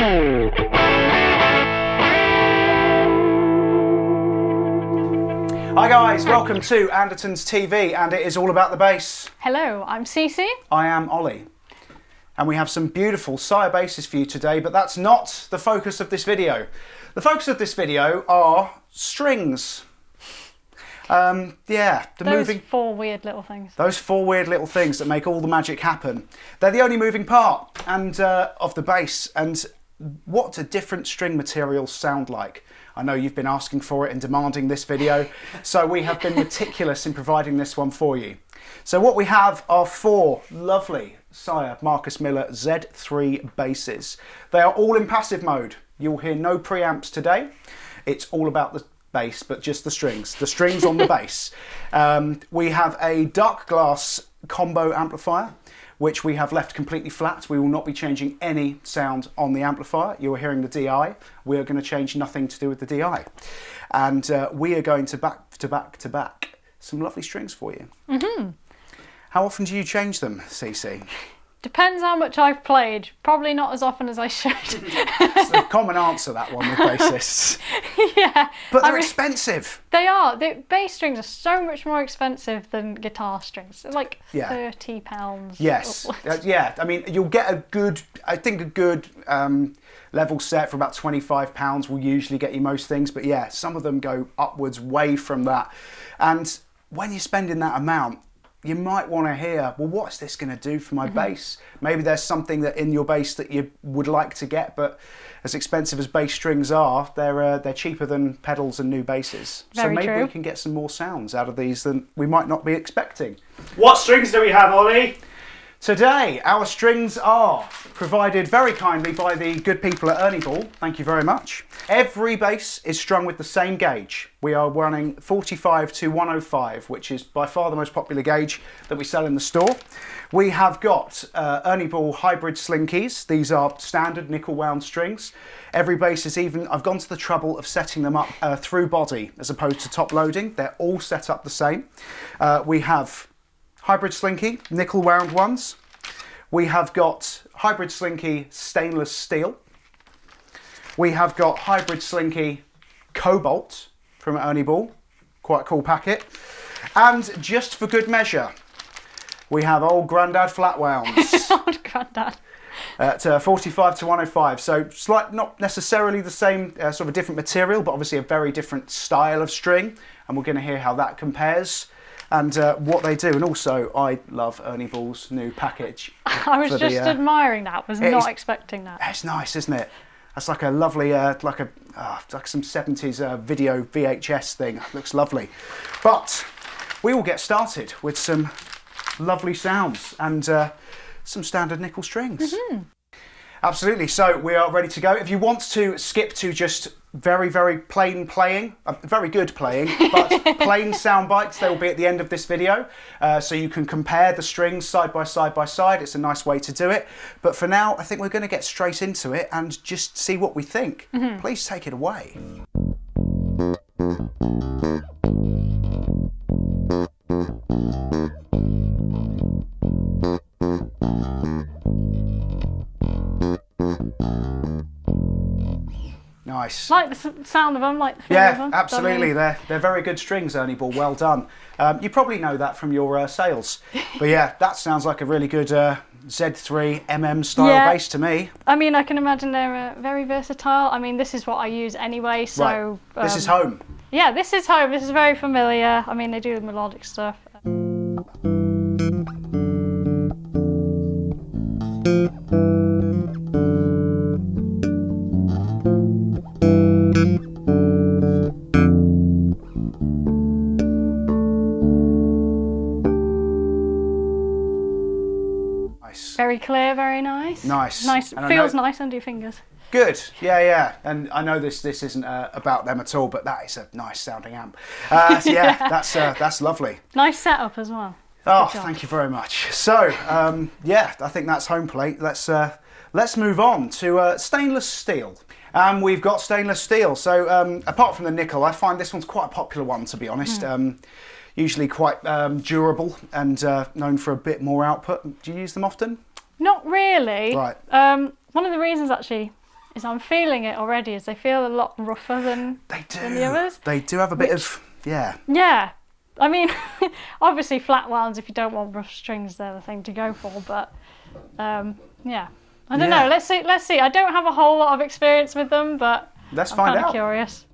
Hi guys, welcome to Andertons TV, and it is all about the bass. Hello, I'm Cece. I am Ollie. And we have some beautiful sire basses for you today, but that's not the focus of this video. The focus of this video are strings. Those four weird little things. Those four weird little things that make all the magic happen. They're the only moving part of the bass. And what do different string materials sound like? I know you've been asking for it and demanding this video, so we have been meticulous in providing this one for you. So what we have are four lovely Sire Marcus Miller Z3 basses. They are all in passive mode. You'll hear no preamps today. It's all about the bass, but just the strings on the bass. We have a dark glass combo amplifier, which we have left completely flat. We will not be changing any sound on the amplifier. You are hearing the DI. We are going to change nothing to do with the DI. And we are going to back some lovely strings for you. Mm-hmm. How often do you change them, Cece? Depends how much I've played. Probably not as often as I should. It's a common answer, that one, with bassists. Yeah. But they're expensive. They are. The bass strings are so much more expensive than guitar strings. They're like £30. Yes. Yeah. I mean, you'll get a good level set for about £25 will usually get you most things. But yeah, some of them go upwards way from that. And when you're spending that amount, you might want to hear, well, what's this going to do for my bass? Maybe there's something that in your bass that you would like to get, but as expensive as bass strings are, they're cheaper than pedals and new basses. Very so maybe true. we can get some more sounds out of these than we might not be expecting. What strings do we have, Ollie? Today, our strings are provided very kindly by the good people at Ernie Ball. Thank you very much. Every bass is strung with the same gauge. We are running 45 to 105, which is by far the most popular gauge that we sell in the store. We have got Ernie Ball hybrid slinkies. These are standard nickel wound strings. Every bass is even, I've gone to the trouble of setting them up through body as opposed to top loading. They're all set up the same. We have hybrid slinky, nickel wound ones. We have got hybrid slinky stainless steel. We have got hybrid slinky Cobalt from Ernie Ball. Quite a cool packet. And just for good measure, we have old Grandad flat wounds. Old Grandad. At 45 to 105, so not necessarily the same, sort of a different material, but obviously a very different style of string, and we're going to hear how that compares and what they do. And also, I love Ernie Ball's new package. I was just admiring that. Was not expecting that. It's nice, isn't it? That's like a lovely, like some 70s video VHS thing. It looks lovely. But we will get started with some lovely sounds and some standard nickel strings. Mm-hmm. Absolutely, so we are ready to go. If you want to skip to just very, very plain playing, very good playing, but plain sound bites, they will be at the end of this video. So you can compare the strings side by side by side. It's a nice way to do it. But for now, I think we're going to get straight into it and just see what we think. Mm-hmm. Please take it away. Nice. Like the sound of them, like the feel of them. Yeah, absolutely. They're very good strings, Ernie Ball. Well done. You probably know that from your sales. But yeah, that sounds like a really good Z3 MM style bass to me. I mean, I can imagine they're very versatile. I mean, this is what I use anyway, so... Right. This is home. Yeah, this is home. This is very familiar. I mean, they do the melodic stuff. Very clear, very nice. Nice. Nice. Feels nice under your fingers. Good. Yeah. And I know this isn't about them at all, but that is a nice sounding amp. Yeah, that's lovely. Nice setup as well. Oh, thank you very much. So, yeah, I think that's home plate. Let's move on to stainless steel. We've got stainless steel. So, apart from the nickel, I find this one's quite a popular one, to be honest. Usually quite durable and known for a bit more output. Do you use them often? Not really. Right. One of the reasons actually is I'm feeling it already, as they feel a lot rougher than the others. They do have a bit of, yeah. Yeah. I mean, obviously flat wounds, if you don't want rough strings, they're the thing to go for, but yeah. I don't know, let's see. I don't have a whole lot of experience with them, but let's I'm find kind of out. Curious.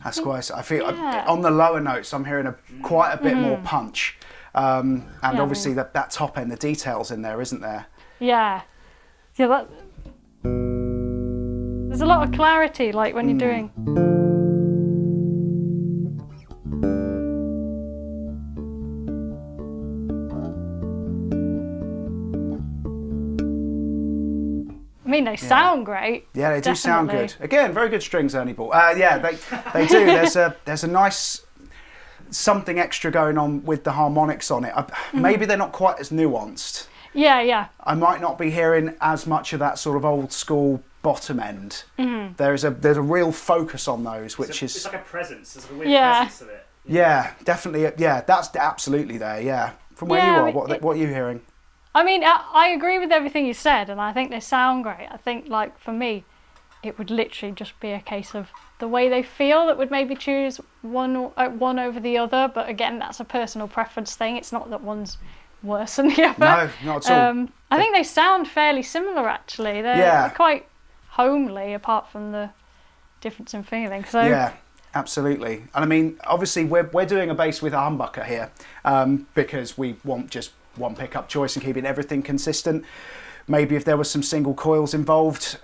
That's quite. I feel on the lower notes, I'm hearing quite a bit more punch, and obviously that top end, the details in there, isn't there? Yeah. There's a lot of clarity, like when you're doing. I mean, they sound great. Yeah, they do sound good. Again, very good strings, Ernie Ball. Yeah, they do. There's a nice something extra going on with the harmonics on it. Maybe they're not quite as nuanced. Yeah. I might not be hearing as much of that sort of old school bottom end. There's a real focus on those, which is... It's like a presence. There's a weird presence of it. Yeah, definitely. Yeah, that's absolutely there, yeah. From where you are, what are you hearing? I mean, I agree with everything you said, and I think they sound great. I think, like, for me, it would literally just be a case of the way they feel that would maybe choose one over the other. But again, that's a personal preference thing. It's not that one's worse than the other. No, not at all. I think they sound fairly similar, actually. They're quite homely, apart from the difference in feeling. So yeah, absolutely. And I mean, obviously, we're doing a bass with a humbucker here because we want just one pickup choice and keeping everything consistent. Maybe if there was some single coils involved,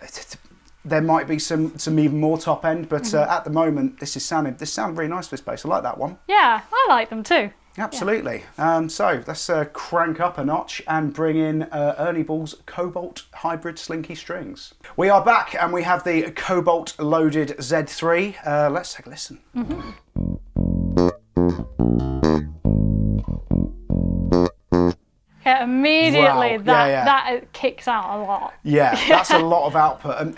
there might be some even more top end, but at the moment this sounded really nice for this bass. I like that one. Yeah, I like them too. Absolutely. So let's crank up a notch and bring in Ernie Ball's Cobalt Hybrid Slinky strings. We are back and we have the Cobalt loaded Z3. Let's take a listen. Yeah, immediately Wow. that kicks out a lot. Yeah, that's a lot of output. And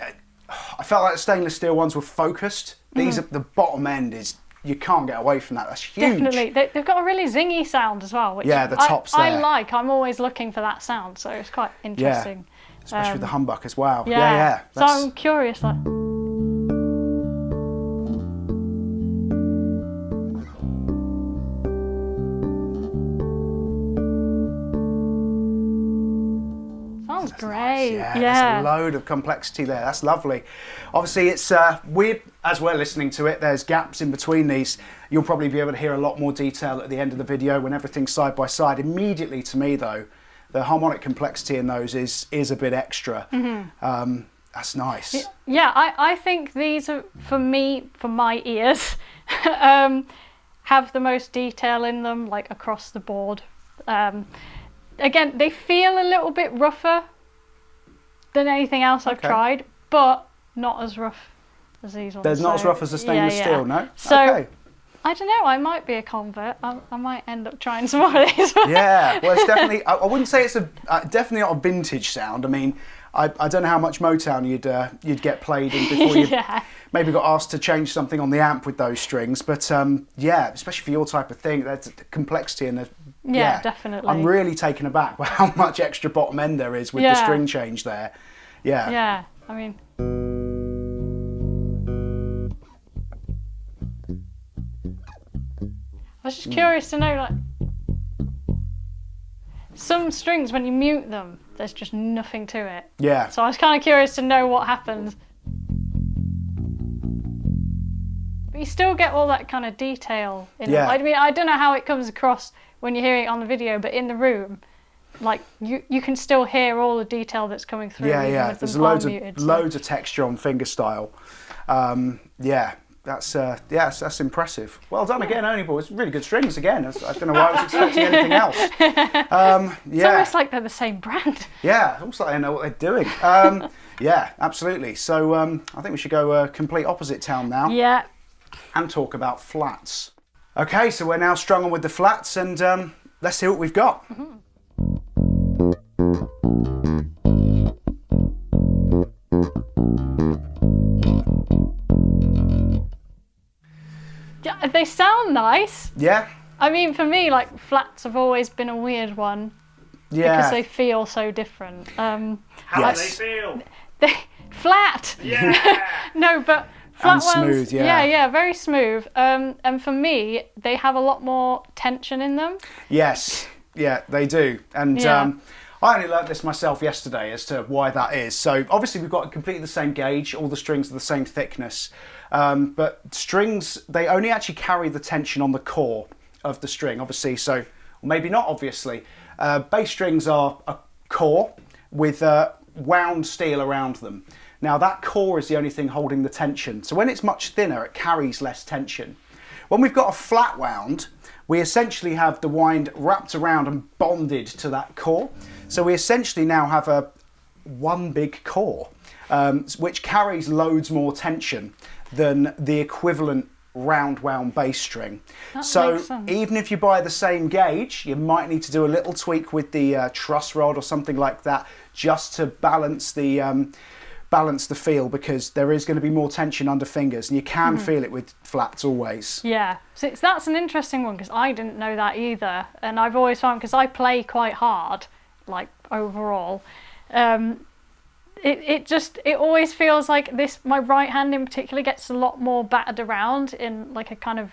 I felt like the stainless steel ones were focused. These are, the bottom end is, you can't get away from that. That's huge. Definitely. They've got a really zingy sound as well. Which the top's there. I'm always looking for that sound, so it's quite interesting. Yeah, especially with the humbuck as well. Yeah. So I'm curious. Like, sounds great. Nice. There's a load of complexity there. That's lovely. Obviously, it's weird as we're listening to it. There's gaps in between these. You'll probably be able to hear a lot more detail at the end of the video when everything's side by side. Immediately, to me though, the harmonic complexity in those is a bit extra. That's nice. Yeah, I think these are, for my ears, have the most detail in them, like across the board. Again, they feel a little bit rougher than anything else I've tried, but not as rough as these ones. They're not as rough as the stainless steel, no? So, I don't know, I might be a convert. I might end up trying some more of these. Yeah, well, it's definitely, I wouldn't say it's definitely not a vintage sound. I mean, I don't know how much Motown you'd get played in before you maybe got asked to change something on the amp with those strings. But yeah, especially for your type of thing, there's the complexity and the... Yeah, definitely. I'm really taken aback by how much extra bottom end there is with the string change there. Yeah. Yeah, I mean... I was just curious to know, like... Some strings, when you mute them, there's just nothing to it. Yeah. So I was kind of curious to know what happens. But you still get all that kind of detail in it. I mean, I don't know how it comes across when you're hearing it on the video, but in the room, like, you can still hear all the detail that's coming through. Yeah. There's loads of texture on fingerstyle. That's impressive. Well done again, Ernie Ball. It's really good strings again. I don't know why I was expecting anything else. It's almost like they're the same brand. Yeah, almost like they know what they're doing. Yeah, absolutely. So I think we should go complete opposite town now. Yeah. And talk about flats. Okay, so we're now strung on with the flats, and let's see what we've got. They sound nice. Yeah. I mean, for me, like, flats have always been a weird one. Yeah. Because they feel so different. How do they feel? Flat. Yeah. No, but flat And smooth, ones, yeah. yeah, very smooth. And for me, they have a lot more tension in them. Yes. Yeah, they do. And Yeah. I only learnt this myself yesterday as to why that is. So obviously we've got completely the same gauge, all the strings are the same thickness, but strings, they only actually carry the tension on the core of the string, obviously. So, or maybe not obviously. Bass strings are a core with wound steel around them. Now that core is the only thing holding the tension. So when it's much thinner, it carries less tension. When we've got a flat wound, we essentially have the wind wrapped around and bonded to that core. So we essentially now have one big core, which carries loads more tension than the equivalent round wound bass string. That So makes sense. even if you buy the same gauge, you might need to do a little tweak with the truss rod or something like that, just to balance the feel, because there is going to be more tension under fingers, and you can feel it with flats always. Yeah, so that's an interesting one, because I didn't know that either. And I've always found, because I play quite hard, like overall, it always feels like this, my right hand in particular gets a lot more battered around in like a kind of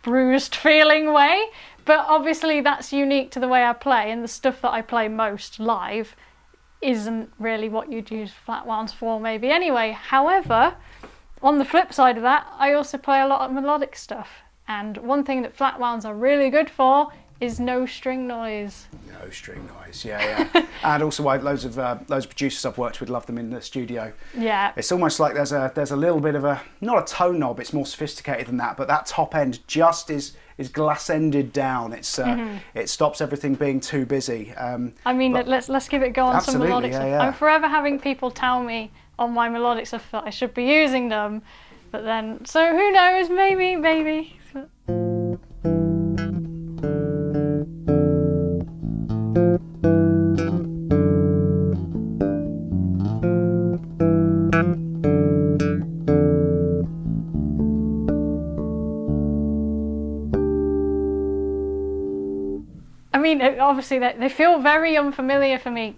bruised feeling way. But obviously that's unique to the way I play, and the stuff that I play most live isn't really what you'd use flat wounds for maybe anyway. However, on the flip side of that, I also play a lot of melodic stuff, and one thing that flat wounds are really good for is no string noise. No string noise, yeah. And also loads of producers I've worked with love them in the studio. Yeah. It's almost like there's a little bit of not a tone knob, it's more sophisticated than that, but that top end just is glass-ended down. It's it stops everything being too busy. I mean, let's give it a go on some Absolutely, melodic yeah, stuff. yeah. I'm forever having people tell me on my melodic stuff that I should be using them, but then, so who knows, maybe. I mean, obviously they feel very unfamiliar for me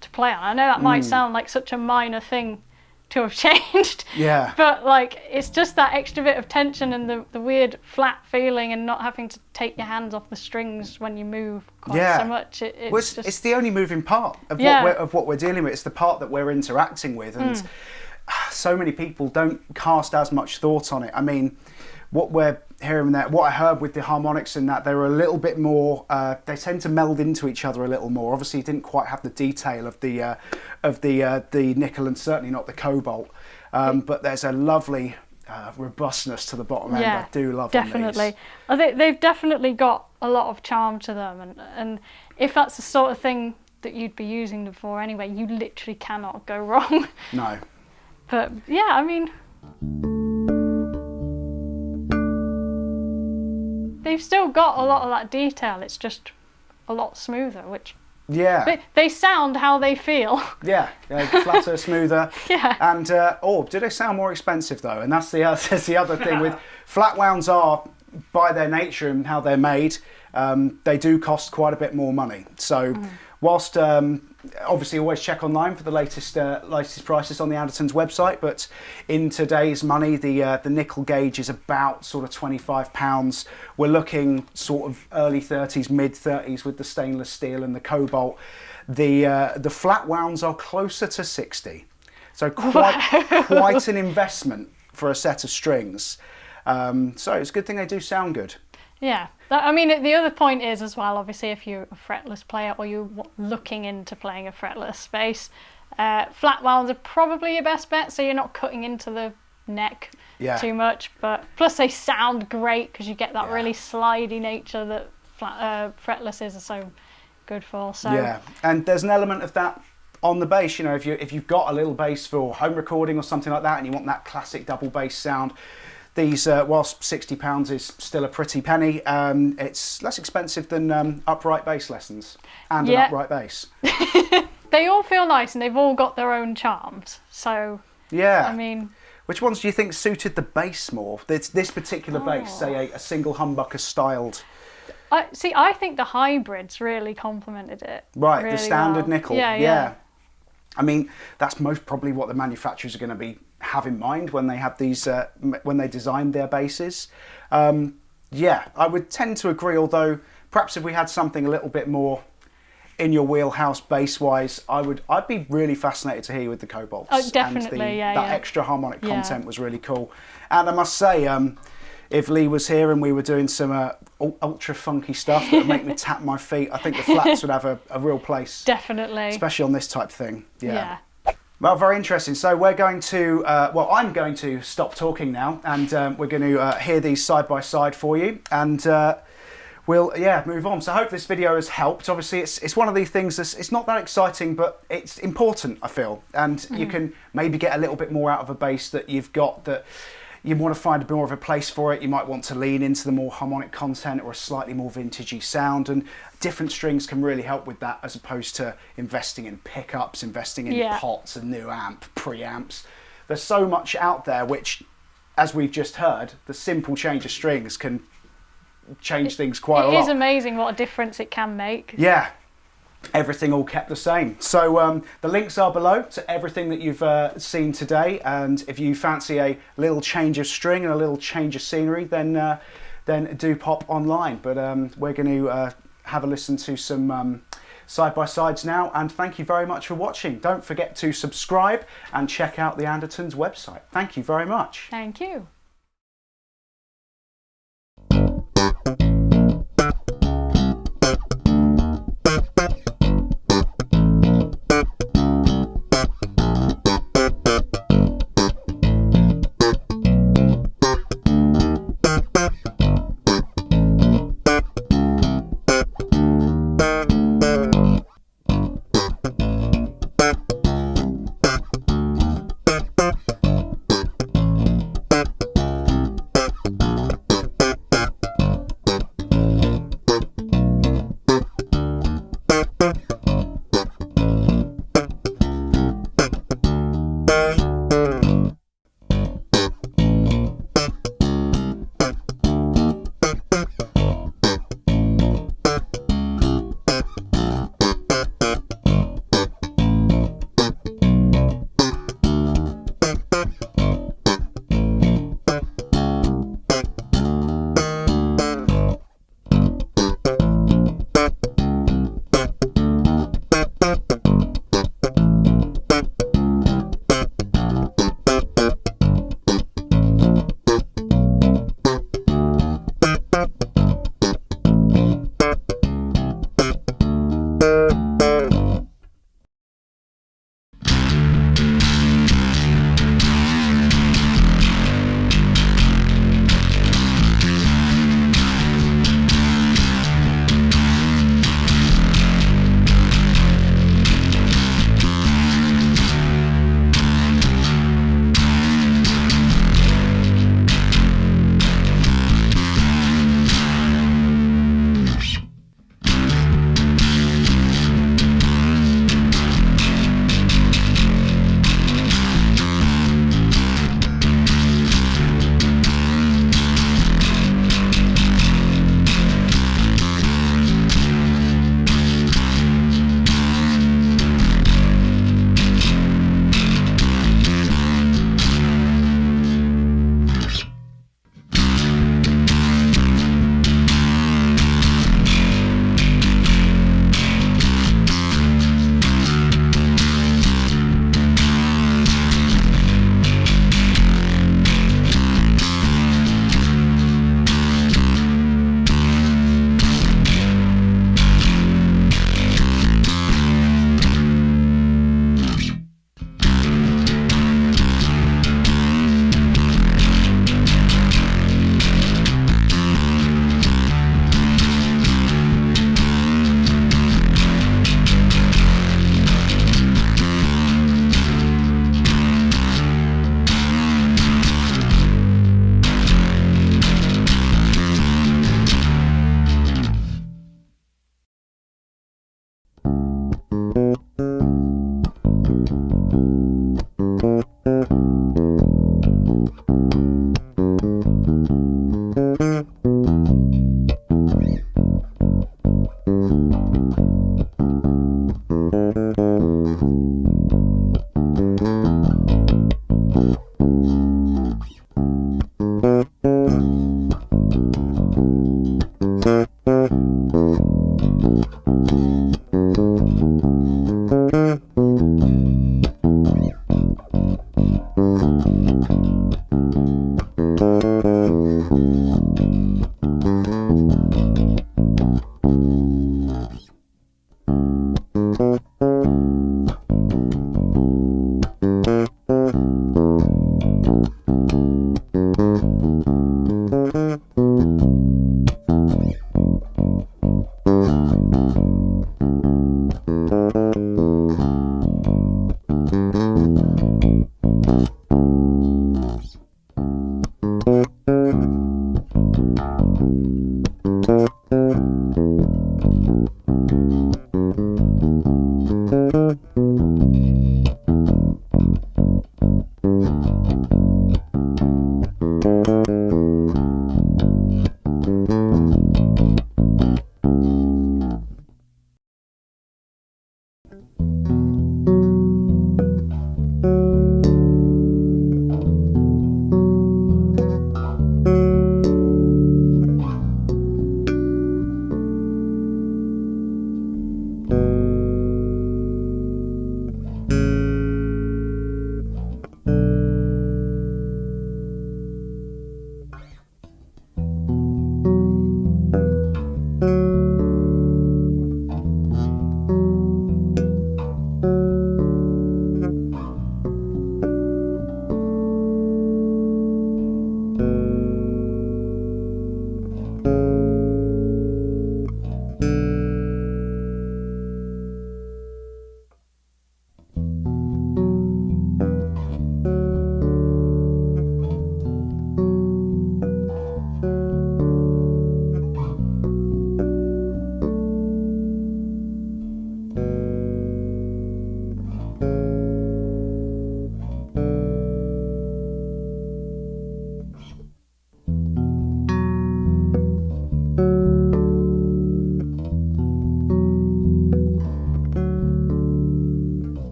to play on. I know that might sound like such a minor thing to have changed. Yeah. But like, it's just that extra bit of tension and the weird flat feeling, and not having to take your hands off the strings when you move quite so much. It's the only moving part of what we're dealing with. It's the part that we're interacting with, and so many people don't cast as much thought on it. I mean, what we're hearing there, what I heard with the harmonics in that, they were a little bit more, they tend to meld into each other a little more. Obviously, it didn't quite have the detail of the nickel, and certainly not the cobalt. But there's a lovely robustness to the bottom end. I do love definitely. these. They've definitely got a lot of charm to them, and if that's the sort of thing that you'd be using them for anyway, you literally cannot go wrong. No. But yeah, I mean, they've still got a lot of that detail. It's just a lot smoother, which they sound how they feel. Yeah, flatter, smoother. Yeah. And do they sound more expensive though? And that's the other thing with flat wounds are, by their nature and how they're made, they do cost quite a bit more money. So whilst obviously always check online for the latest prices on the Andertons website, but in today's money, the nickel gauge is about sort of £25. We're looking sort of early 30s, mid 30s with the stainless steel and the cobalt. The flat wounds are closer to 60, so quite an investment for a set of strings. So it's a good thing they do sound good. Yeah, I mean, the other point is as well, obviously, if you're a fretless player or you're looking into playing a fretless bass, flat wounds are probably your best bet, so you're not cutting into the neck too much. But plus they sound great because you get that really slidey nature that fretlesses are so good for. So yeah, and there's an element of that on the bass. You know, if you've got a little bass for home recording or something like that, and you want that classic double bass sound. These, whilst £60 is still a pretty penny, it's less expensive than upright bass lessons and an upright bass. They all feel nice, and they've all got their own charms. So Yeah. I mean, which ones do you think suited the bass more? This particular bass, say a single humbucker styled. I think the hybrids really complemented it. Right, really the standard well. nickel. Yeah. I mean, that's most probably what the manufacturers are going to have in mind when they have these when they designed their basses. Yeah, I would tend to agree. Although perhaps if we had something a little bit more in your wheelhouse bass-wise, I'd be really fascinated to hear you with the Cobalts. Oh, definitely, and that extra harmonic content was really cool. And I must say, if Lee was here and we were doing some ultra funky stuff that would make me tap my feet, I think the flats would have a real place. Definitely. Especially on this type of thing. Yeah. Yeah. Well, very interesting. So we're going to, I'm going to stop talking now, and we're going to hear these side by side for you, and we'll move on. So I hope this video has helped. Obviously, it's one of these things it's not that exciting, but it's important, I feel, and you can maybe get a little bit more out of a bass that you've got that. You want to find more of a place for it. You might want to lean into the more harmonic content or a slightly more vintagey sound, and different strings can really help with that, as opposed to investing in pickups, investing in pots, a new amp, preamps. There's so much out there which, as we've just heard, the simple change of strings can change things quite a lot. It is amazing what a difference it can make. Yeah. Everything all kept the same. So the links are below to everything that you've seen today, and if you fancy a little change of string and a little change of scenery, then do pop online. But we're going to have a listen to some side-by-sides now, and thank you very much for watching. Don't forget to subscribe and check out the Andertons website. Thank you very much. Thank you. Bye.